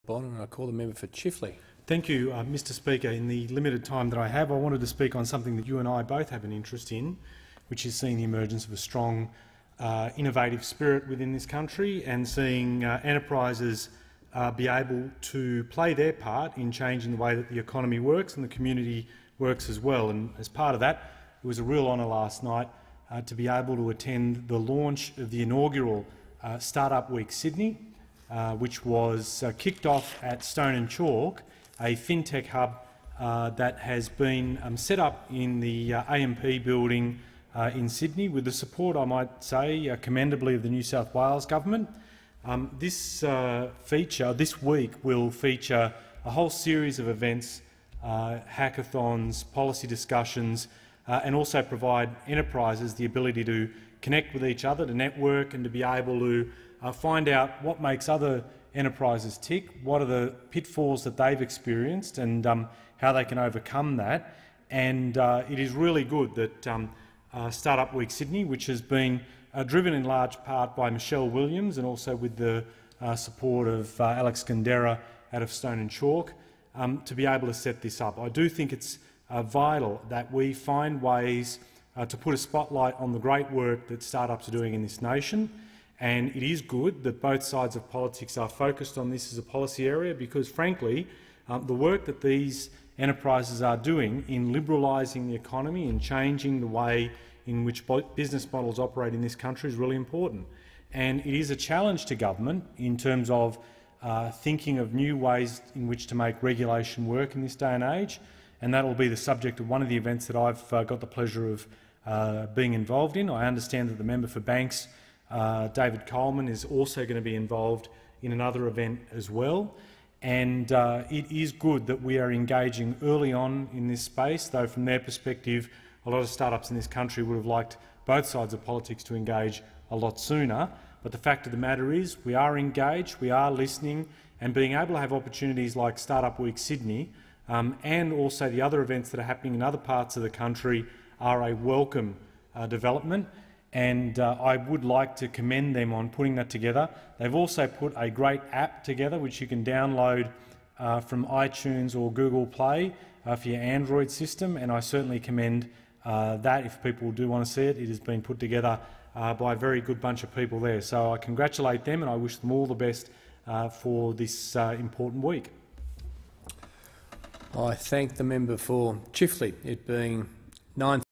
Bond, and I call the member for Chifley. Thank you, Mr Speaker. In the limited time that I have, I wanted to speak on something that you and I both have an interest in, which is seeing the emergence of a strong, innovative spirit within this country and seeing enterprises be able to play their part in changing the way that the economy works and the community works as well. And as part of that, it was a real honour last night to be able to attend the launch of the inaugural StartupWeek Sydney, which was kicked off at Stone and Chalk, a fintech hub that has been set up in the AMP building in Sydney with the support, I might say, commendably of the New South Wales government. This week will feature a whole series of events, hackathons, policy discussions, and also provide enterprises the ability to connect with each other, to network and to be able to find out what makes other enterprises tick, what are the pitfalls that they've experienced and how they can overcome that. And it is really good that Startup Week Sydney, which has been driven in large part by Michelle Williams and also with the support of Alex Gandera out of Stone and Chalk, to be able to set this up. I do think it's vital that we find ways to put a spotlight on the great work that startups are doing in this nation. And it is good that both sides of politics are focused on this as a policy area because, frankly, the work that these enterprises are doing in liberalising the economy and changing the way in which business models operate in this country is really important. And it is a challenge to government in terms of thinking of new ways in which to make regulation work in this day and age, and that will be the subject of one of the events that I've got the pleasure of being involved in. I understand that the member for Banks, David Coleman, is also going to be involved in another event as well. And it is good that we are engaging early on in this space, though from their perspective a lot of startups in this country would have liked both sides of politics to engage a lot sooner. But the fact of the matter is we are engaged, we are listening, and being able to have opportunities like Startup Week Sydney and also the other events that are happening in other parts of the country are a welcome development. And I would like to commend them on putting that together. They've also put a great app together which you can download from iTunes or Google Play for your Android system, and I certainly commend that if people do want to see it. It has been put together by a very good bunch of people there. So I congratulate them and I wish them all the best for this important week. I thank the member for Chifley, it being 9